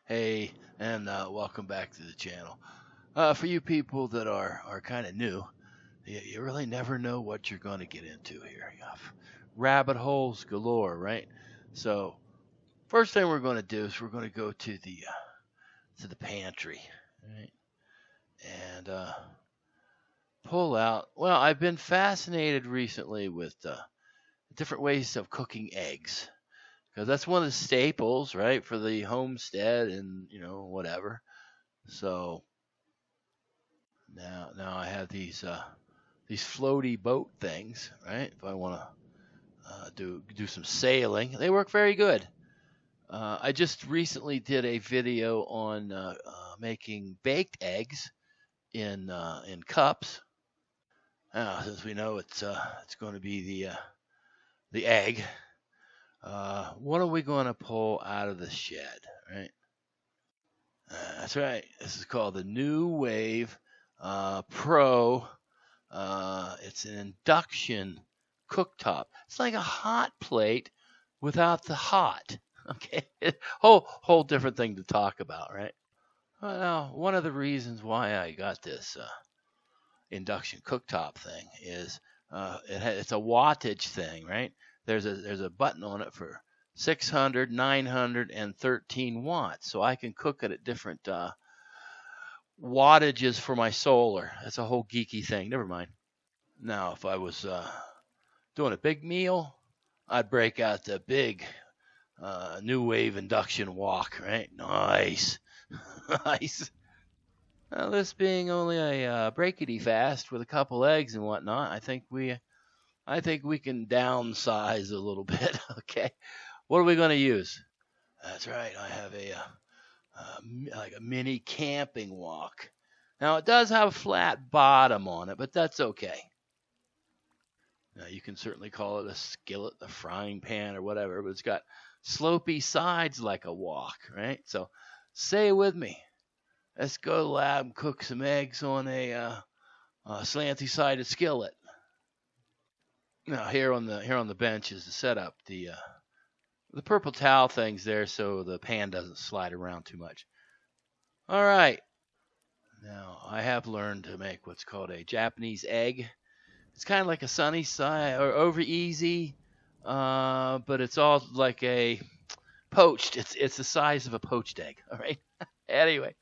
Hey, and welcome back to the channel. For you people that are kind of new, you really never know what you're going to get into here. You have rabbit holes galore, right? So first thing we're going to do is we're going to go to the pantry, right? And pull out. Well, I've been fascinated recently with different ways of cooking eggs because that's one of the staples, right, for the homestead and whatever. So now I have these floaty boat things, right? If I want to do some sailing, they work very good. I just recently did a video on making baked eggs in cups. Since we know it's going to be the egg, what are we going to pull out of the shed, right? That's right. This is called the New Wave Pro. It's an induction cooktop. It's like a hot plate without the hot. Okay, whole different thing to talk about, right? Well, now, one of the reasons why I got this induction cooktop thing is it's a wattage thing, right? There's a button on it for 600, 900, and 13 watts, so I can cook it at different wattages for my solar. That's a whole geeky thing. Never mind. Now, if I was doing a big meal, I'd break out the big new wave induction wok, right? Nice, nice. Now, this being only a breakity fast with a couple eggs and whatnot, I think we can downsize a little bit. Okay, what are we going to use? That's right. I have like a mini camping wok. Now it does have a flat bottom on it, but that's okay. Now, you can certainly call it a skillet, a frying pan, or whatever, but it's got slopey sides like a wok, right? So say it with me. Let's go to the lab and cook some eggs on a slanty sided skillet. Now here on the bench is the setup. The purple towel thing's there so the pan doesn't slide around too much. All right. Now I have learned to make what's called a Japanese egg. It's kind of like a sunny side or over easy, but it's all like a poached. It's the size of a poached egg. All right. Anyway,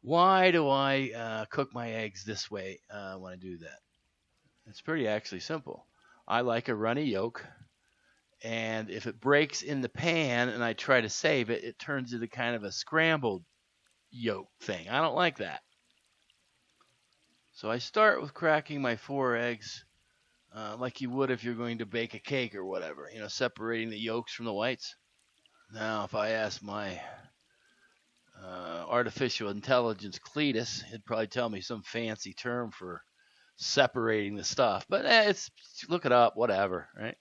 why do I cook my eggs this way when I do that? It's pretty actually simple. I like a runny yolk, and if it breaks in the pan and I try to save it, it turns into kind of a scrambled yolk thing. I don't like that. So I start with cracking my 4 eggs like you would if you're going to bake a cake or whatever, separating the yolks from the whites. Now, if I ask my artificial intelligence Cletus, he'd probably tell me some fancy term for separating the stuff, but it's look it up, whatever, right?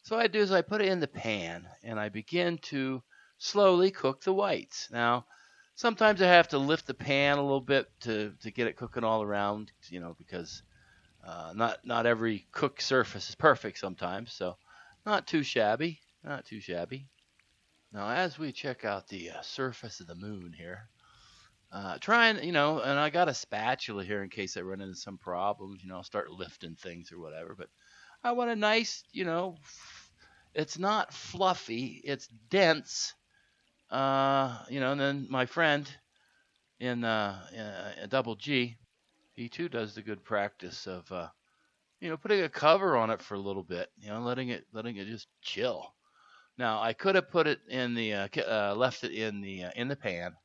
So what I do is I put it in the pan and I begin to slowly cook the whites. Now, sometimes I have to lift the pan a little bit to get it cooking all around, because not every cooked surface is perfect sometimes. So not too shabby, not too shabby. Now, as we check out the surface of the moon here, trying, and I got a spatula here in case I run into some problems, I'll start lifting things or whatever. But I want a nice, it's not fluffy, it's dense, and then my friend in Double G, he too does the good practice of, putting a cover on it for a little bit, letting it just chill. Now I could have put it in the left it in the pan,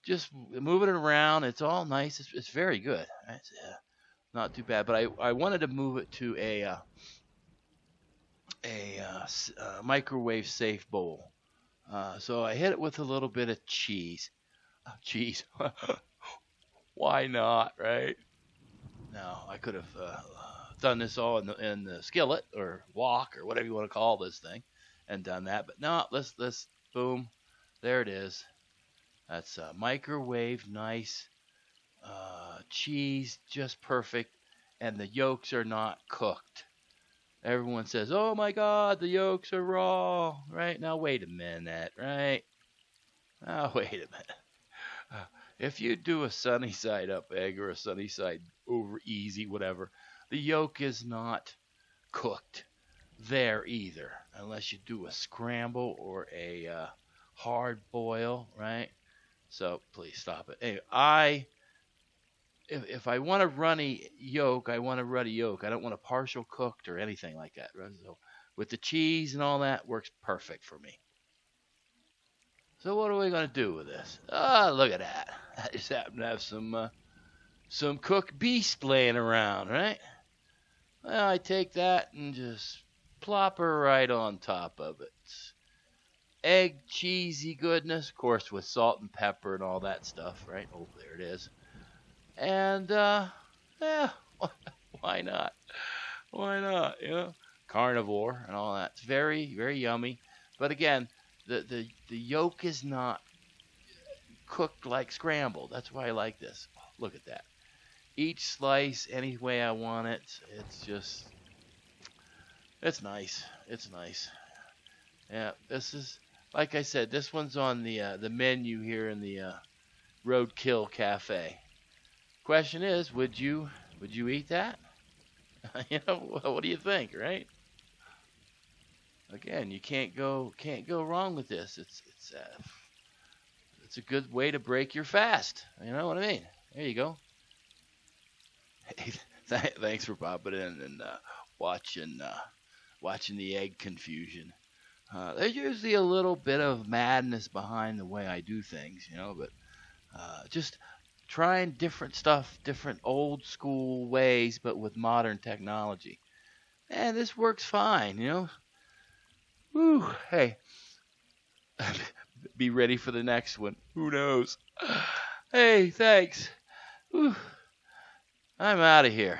just moving it around. It's all nice. It's very good. It's not too bad. But I wanted to move it to a microwave safe bowl. So I hit it with a little bit of cheese. Cheese. Why not, right? Now I could have done this all in the skillet or wok or whatever you want to call this thing, and done that. But no, let's boom, there it is. That's microwave nice, cheese just perfect, and the yolks are not cooked. Everyone says, "Oh my God, the yolks are raw." Right now, wait a minute. Right now, wait a minute. Uh, If you do a sunny side up egg or a sunny side over easy, whatever, the yolk is not cooked there either, unless you do a scramble or a hard boil, right? So please stop it. Anyway, if I want a runny yolk, I want a runny yolk. I don't want a partial cooked or anything like that. Right? So with the cheese and all that, works perfect for me. So what are we gonna do with this? Ah, look at that. I just happen to have some cooked beast laying around, right? Well, I take that and just plop her right on top of it. Egg, cheesy goodness, of course, with salt and pepper and all that stuff, right? Oh, there it is. And, yeah, why not? Why not? You know, carnivore and all that. It's very, very yummy. But again, the yolk is not cooked like scrambled. That's why I like this. Oh, look at that. Each slice any way I want it. It's just, it's nice. It's nice. Yeah, this is like I said. This one's on the menu here in the Roadkill Cafe. Question is, would you eat that? What do you think, right? Again, you can't go wrong with this. It's a good way to break your fast. You know what I mean? There you go. Hey, thanks for popping in and watching the egg confusion. There's usually a little bit of madness behind the way I do things, but just trying different stuff, different old school ways, but with modern technology. And this works fine. Woo, hey, be ready for the next one. Who knows? Hey, thanks. Whew, I'm out of here.